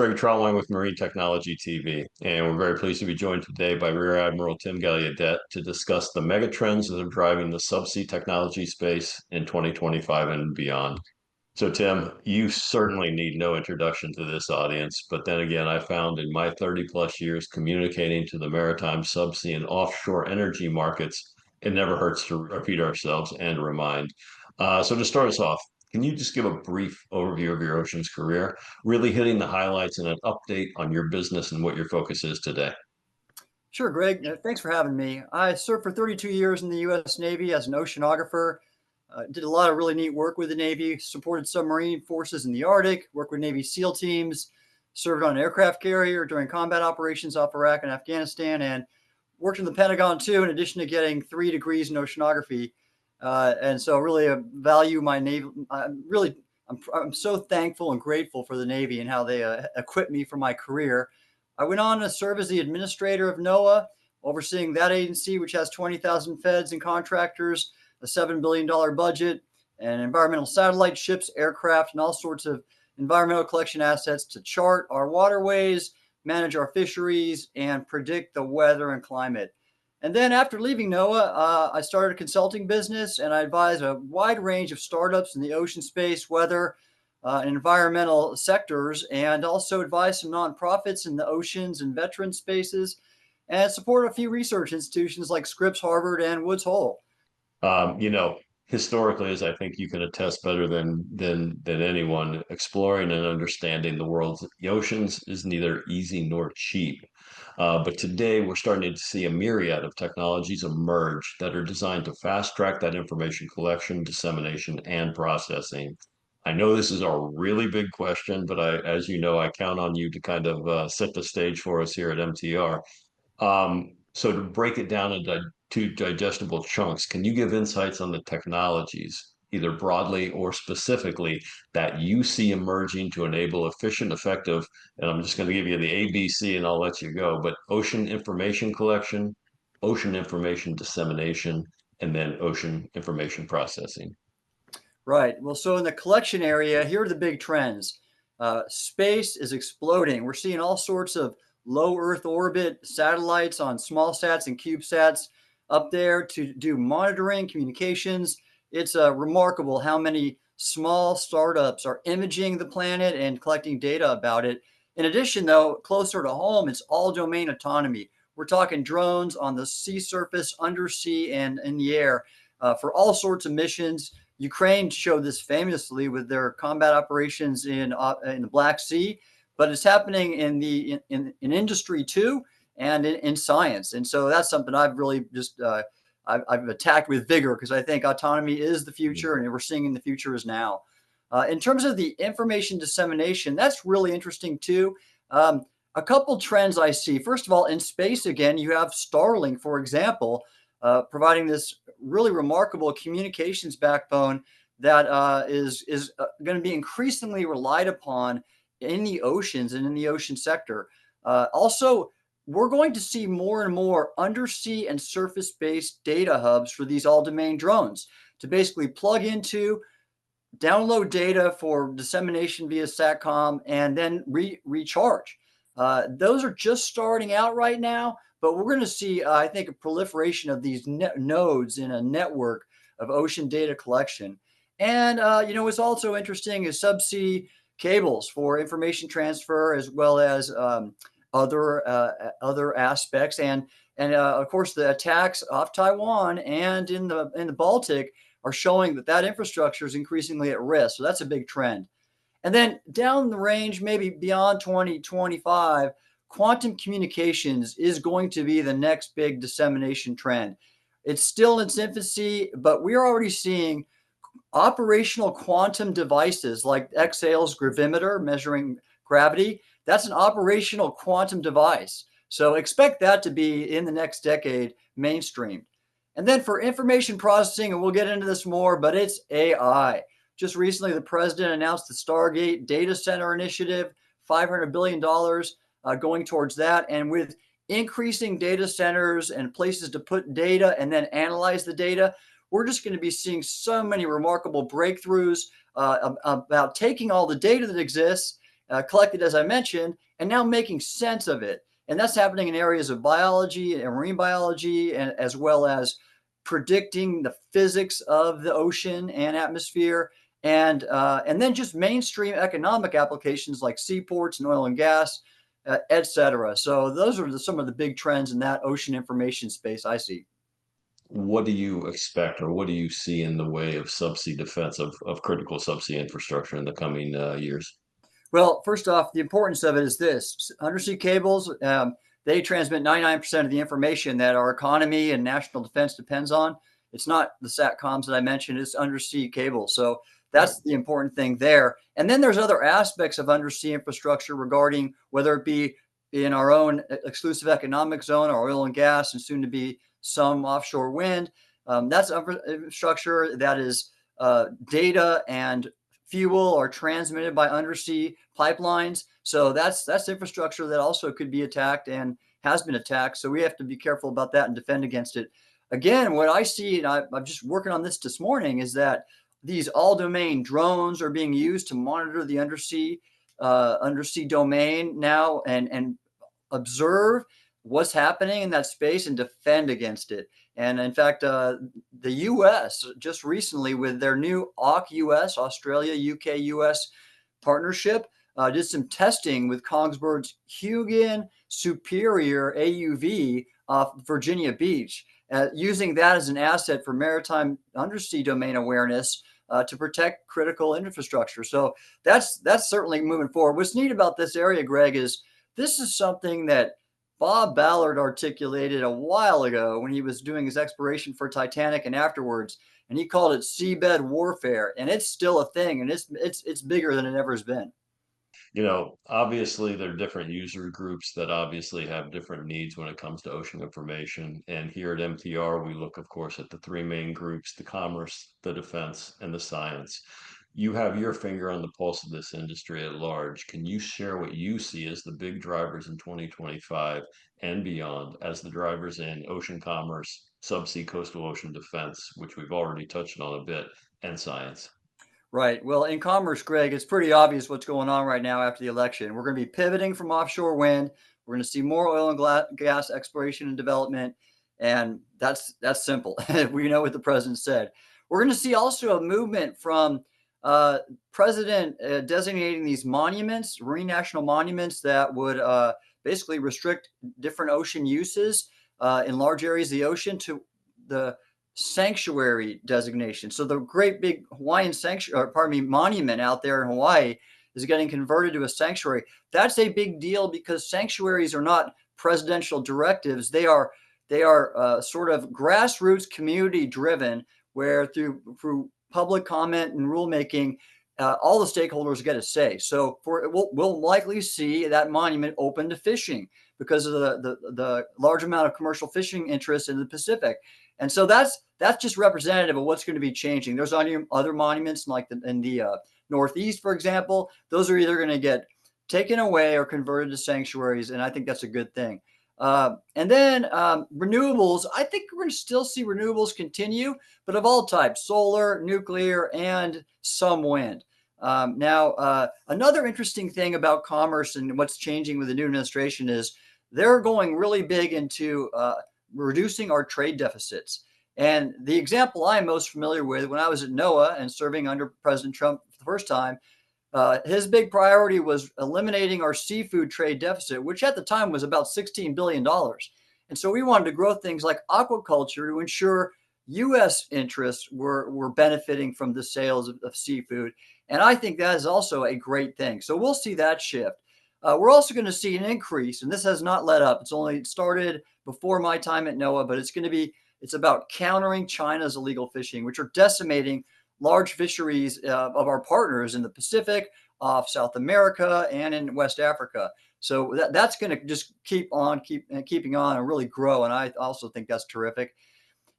Greg Trotline with Marine Technology TV, and we're very pleased to be joined today by Rear Admiral Tim Gallaudet to discuss the mega trends that are driving the subsea technology space in 2025 and beyond. So, Tim, you certainly need no introduction to this audience, but then again, I found in my 30 plus years communicating to the maritime, subsea, and offshore energy markets, it never hurts to repeat ourselves and remind. So, to start us off, can you just give a brief overview of your oceans career, really hitting the highlights and an update on your business and what your focus is today? Sure, Greg. Thanks for having me. I served for 32 years in the U.S. Navy as an oceanographer. Did a lot of really neat work with the Navy, supported submarine forces in the Arctic, worked with Navy SEAL teams, served on an aircraft carrier during combat operations off Iraq and Afghanistan, and worked in the Pentagon too, in addition to getting 3 degrees in oceanography. And so really value my Navy. I'm so thankful and grateful for the Navy and how they equipped me for my career. I went on to serve as the administrator of NOAA, overseeing that agency, which has 20,000 feds and contractors, a $7 billion budget, and environmental satellite ships, aircraft, and all sorts of environmental collection assets to chart our waterways, manage our fisheries, and predict the weather and climate. And then after leaving NOAA, I started a consulting business, and I advise a wide range of startups in the ocean space, weather, and environmental sectors, and also advise some nonprofits in the oceans and veteran spaces, and support a few research institutions like Scripps, Harvard, and Woods Hole. Um, you know, Historically, as I think you can attest better than anyone, exploring and understanding the world's oceans is neither easy nor cheap. But today, we're starting to see a myriad of technologies emerge that are designed to fast track that information collection, dissemination, and processing. I know this is a really big question, but as you know, I count on you to kind of set the stage for us here at MTR. So to break it down into two digestible chunks, can you give insights on the technologies, either broadly or specifically, that you see emerging to enable efficient, effective, and I'm just going to give you the ABC and I'll let you go, but ocean information collection, ocean information dissemination, and then ocean information processing? Right. Well, so in the collection area, here are the big trends. Space is exploding. We're seeing all sorts of low Earth orbit satellites on small sats and CubeSats up there to do monitoring, communications. It's remarkable how many small startups are imaging the planet and collecting data about it. In addition, though, closer to home, it's all domain autonomy. We're talking drones on the sea surface, undersea, and in the air for all sorts of missions. Ukraine showed this famously with their combat operations in the Black Sea, but it's happening in industry too, and in science. And so that's something I've really just I've attacked with vigor because I think autonomy is the future, and we're seeing in the future is now. In terms of the information dissemination, that's really interesting too. A couple trends I see. First of all, in space again, you have Starlink, for example, providing this really remarkable communications backbone that is going to be increasingly relied upon in the oceans and in the ocean sector. Also, we're going to see more and more undersea and surface-based data hubs for these all-domain drones to basically plug into, download data for dissemination via SATCOM, and then recharge. Those are just starting out right now, but we're going to see, I think, a proliferation of these nodes in a network of ocean data collection. And, what's also interesting is subsea cables for information transfer, as well as other aspects. And of course, the attacks off Taiwan and in the Baltic are showing that infrastructure is increasingly at risk. So that's a big trend. And then down the range, maybe beyond 2025, quantum communications is going to be the next big dissemination trend. It's still in its infancy, but we're already seeing operational quantum devices like Exhale's gravimeter measuring gravity. That's an operational quantum device. So expect that to be in the next decade mainstream. And then for information processing, and we'll get into this more, but it's AI. Just recently, the president announced the Stargate Data Center Initiative, $500 billion going towards that. And with increasing data centers and places to put data and then analyze the data, we're just going to be seeing so many remarkable breakthroughs about taking all the data that exists collected, as I mentioned, and now making sense of it. And that's happening in areas of biology and marine biology, and as well as predicting the physics of the ocean and atmosphere, and then just mainstream economic applications like seaports and oil and gas, et cetera. So those are some of the big trends in that ocean information space I see. What do you expect, or what do you see in the way of subsea defense of critical subsea infrastructure in the coming years? Well, first off, the importance of it is this: undersea cables, they transmit 99% of the information that our economy and national defense depends on. It's not the SATCOMs that I mentioned, it's undersea cables. So Right. that's the important thing there. And then there's other aspects of undersea infrastructure regarding whether it be in our own exclusive economic zone, our oil and gas, and soon to be some offshore wind. That's infrastructure that is data and fuel are transmitted by undersea pipelines. So that's infrastructure that also could be attacked and has been attacked. So we have to be careful about that and defend against it. Again, what I see, and I'm just working on this morning, is that these all-domain drones are being used to monitor the undersea domain now, and observe what's happening in that space and defend against it. And in fact, the US just recently, with their new AUK US, Australia, UK, US partnership, did some testing with Kongsberg's Hugin Superior AUV off Virginia Beach, using that as an asset for maritime undersea domain awareness to protect critical infrastructure. So that's certainly moving forward. What's neat about this area, Greg, is this is something that Bob Ballard articulated a while ago when he was doing his exploration for Titanic and afterwards, and he called it seabed warfare, and it's still a thing, and it's bigger than it ever has been. Obviously there are different user groups that obviously have different needs when it comes to ocean information. And here at MTR, we look, of course, at the three main groups: the commerce, the defense, and the science. You have your finger on the pulse of this industry at large. Can you share what you see as the big drivers in 2025 and beyond, as the drivers in ocean commerce, subsea coastal ocean defense, which we've already touched on a bit, and science? Right. Well, in commerce, Greg, it's pretty obvious what's going on right now after the election. We're going to be pivoting from offshore wind. We're going to see more oil and gas exploration and development, and that's simple. We know what the president said. We're going to see also a movement from president designating these monuments, marine national monuments, that would basically restrict different ocean uses in large areas of the ocean, to the sanctuary designation. So the great big Hawaiian sanctuary, or pardon me, monument out there in Hawaii is getting converted to a sanctuary. That's a big deal because sanctuaries are not presidential directives. They are sort of grassroots, community driven, where through public comment and rulemaking, all the stakeholders get a say. So we'll likely see that monument open to fishing because of the large amount of commercial fishing interest in the Pacific. And so that's just representative of what's going to be changing. There's other monuments like in the Northeast, for example. Those are either going to get taken away or converted to sanctuaries, and I think that's a good thing. And then renewables, I think we're going to still see renewables continue, but of all types: solar, nuclear, and some wind. Now, another interesting thing about commerce and what's changing with the new administration is they're going really big into reducing our trade deficits. And the example I'm most familiar with, when I was at NOAA and serving under President Trump for the first time, his big priority was eliminating our seafood trade deficit, which at the time was about $16 billion. And so we wanted to grow things like aquaculture to ensure U.S. interests were benefiting from the sales of seafood. And I think that is also a great thing. So we'll see that shift. We're also going to see an increase, and this has not let up. It's only started before my time at NOAA, but it's about countering China's illegal fishing, which are decimating large fisheries of our partners in the Pacific, off South America, and in West Africa. So that's going to just keeping on and really grow. And I also think that's terrific.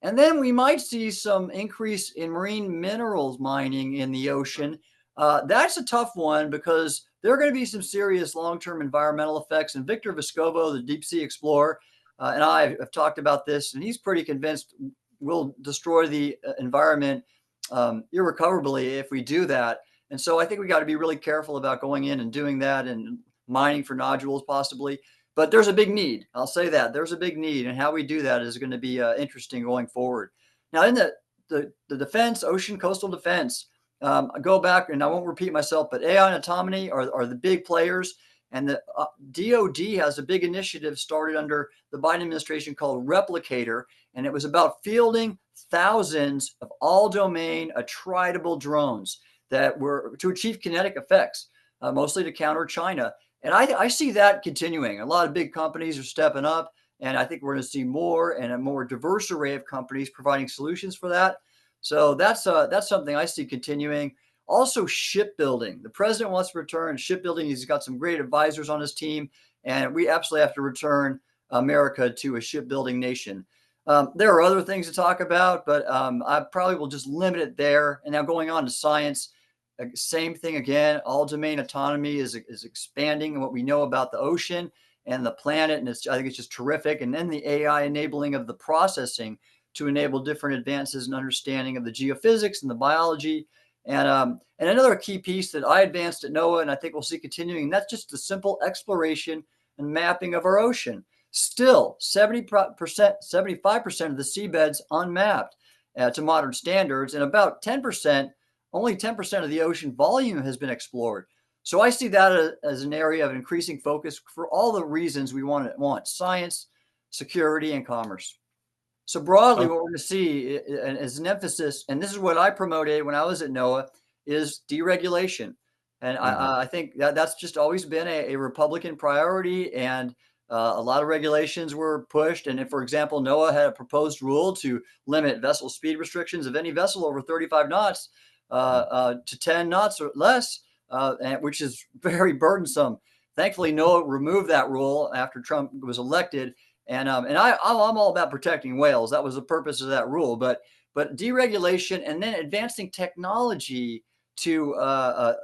And then we might see some increase in marine minerals mining in the ocean. That's a tough one because there are going to be some serious long-term environmental effects. And Victor Vescovo, the deep sea explorer, and I have talked about this, and he's pretty convinced we'll destroy the environment irrecoverably if we do that. And so I think we got to be really careful about going in and doing that and mining for nodules possibly. But there's a big need. I'll say that there's a big need, and how we do that is going to be interesting going forward. Now, in the defense, ocean coastal defense, I go back and I won't repeat myself, but AI and autonomy are the big players. And the DoD has a big initiative started under the Biden administration called Replicator, and it was about fielding thousands of all domain attritable drones that were to achieve kinetic effects, mostly to counter China. And I see that continuing. A lot of big companies are stepping up, and I think we're going to see more and a more diverse array of companies providing solutions for that. So that's something I see continuing. Also, shipbuilding. The president wants to return shipbuilding. He's got some great advisors on his team, and we absolutely have to return America to a shipbuilding nation. There are other things to talk about, but I probably will just limit it there. And now going on to science, same thing again. All domain autonomy is expanding what we know about the ocean and the planet, and I think it's just terrific. And then the AI enabling of the processing to enable different advances in understanding of the geophysics and the biology. And another key piece that I advanced at NOAA, and I think we'll see continuing, that's just the simple exploration and mapping of our ocean. Still, 70%, 75% of the seabed's unmapped to modern standards, and about 10%, only 10% of the ocean volume has been explored. So I see that as an area of increasing focus for all the reasons we want science, security, and commerce. So broadly, what we're going to see as an emphasis, and this is what I promoted when I was at NOAA, is deregulation. And Mhm. I think that's just always been a Republican priority, and a lot of regulations were pushed. And if, for example, NOAA had a proposed rule to limit vessel speed restrictions of any vessel over 35 knots to 10 knots or less, which is very burdensome. Thankfully, NOAA removed that rule after Trump was elected, and I'm all about protecting whales. That was the purpose of that rule. But deregulation and then advancing technology to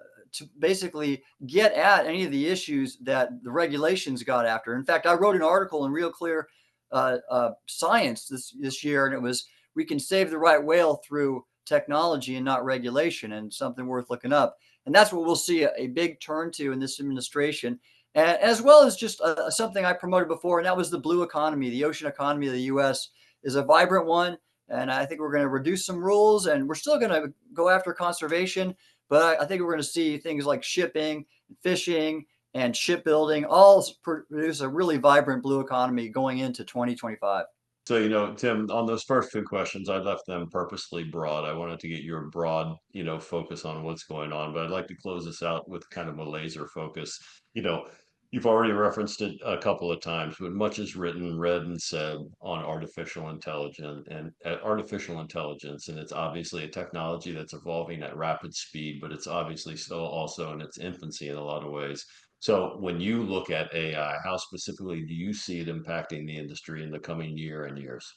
basically get at any of the issues that the regulations got after. In fact, I wrote an article in Real Clear Science this year, and it was "We Can Save the Right Whale Through Technology and Not Regulation," and something worth looking up. And that's what we'll see a big turn to in this administration, as well as just something I promoted before, and that was the blue economy. The ocean economy of the U.S. is a vibrant one, and I think we're going to reduce some rules, and we're still going to go after conservation, but I think we're going to see things like shipping, fishing, and shipbuilding all produce a really vibrant blue economy going into 2025. So, Tim, on those first two questions, I left them purposely broad. I wanted to get your broad, focus on what's going on, but I'd like to close this out with kind of a laser focus. You know, you've already referenced it a couple of times, but much is written, read, and said on artificial intelligence, and it's obviously a technology that's evolving at rapid speed, but it's obviously still also in its infancy in a lot of ways. So when you look at AI, how specifically do you see it impacting the industry in the coming year and years?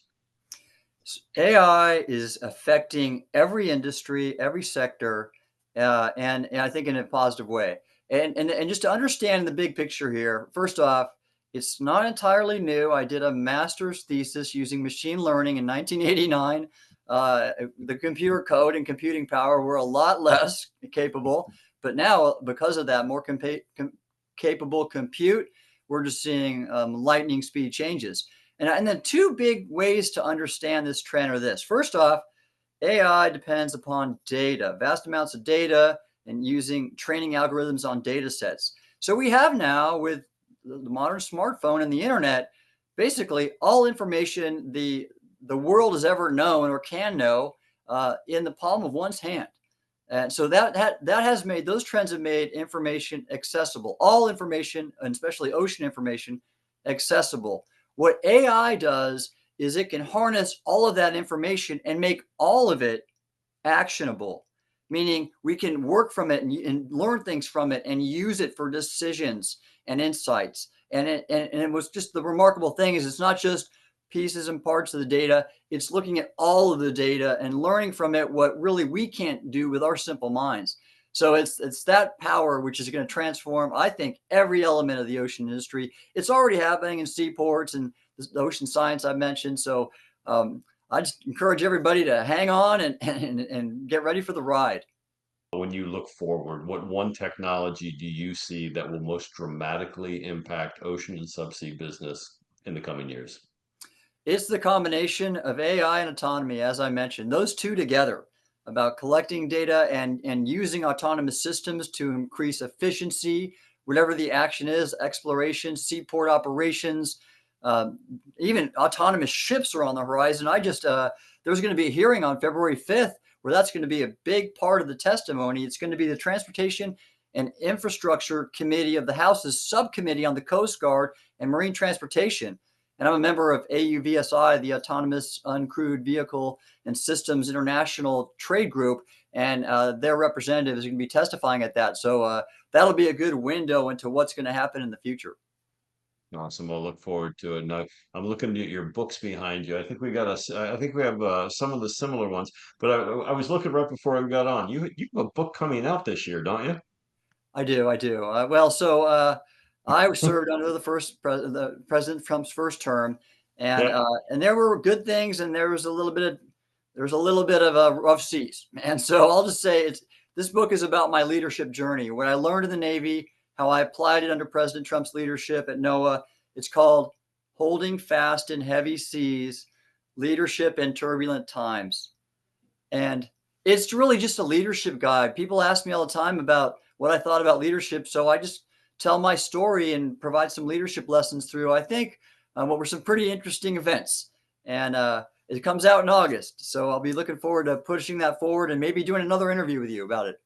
AI is affecting every industry, every sector, and I think in a positive way. And just to understand the big picture here, first off, it's not entirely new. I did a master's thesis using machine learning in 1989. The computer code and computing power were a lot less capable, but now because of that more capable compute, we're just seeing lightning speed changes. And then two big ways to understand this trend are this. First off, AI depends upon data, vast amounts of data, and using training algorithms on data sets. So we have now with the modern smartphone and the internet, basically all information the world has ever known or can know in the palm of one's hand. And so that has made those trends have made information accessible, all information, and especially ocean information, accessible. What AI does is it can harness all of that information and make all of it actionable, meaning we can work from it and learn things from it and use it for decisions and insights. And it was just the remarkable thing is it's not just pieces and parts of the data, it's looking at all of the data and learning from it what really we can't do with our simple minds. So it's that power which is going to transform, I think, every element of the ocean industry. It's already happening in seaports and the ocean science I mentioned. So I just encourage everybody to hang on and get ready for the ride. when you look forward, what one technology do you see that will most dramatically impact ocean and subsea business in the coming years? It's the combination of AI and autonomy, as I mentioned, those two together about collecting data and using autonomous systems to increase efficiency, whatever the action is, exploration, seaport operations, um, even autonomous ships are on the horizon. There's going to be a hearing on February 5th where that's going to be a big part of the testimony. It's going to be the Transportation and Infrastructure Committee of the House's subcommittee on the Coast Guard and Marine Transportation. And I'm a member of AUVSI, the Autonomous Uncrewed Vehicle and Systems International Trade Group, and their representative is going to be testifying at that. So that'll be a good window into what's going to happen in the future. Awesome. I'll look forward to it. Now, I'm looking at your books behind you. I think we got I think we have some of the similar ones, but I was looking right before I got on. You have a book coming out this year, don't you? I do, I do. I served under the President Trump's first term, and Yeah. uh, and there were good things, and there was a little bit of a rough seas. And so I'll just say this book is about my leadership journey, what I learned in the Navy, how I applied it under President Trump's leadership at NOAA. It's called "Holding Fast in Heavy Seas: Leadership in Turbulent Times." And it's really just a leadership guide. People ask me all the time about what I thought about leadership. So I just tell my story and provide some leadership lessons through, I think, what were some pretty interesting events. And it comes out in August. So I'll be looking forward to pushing that forward and maybe doing another interview with you about it.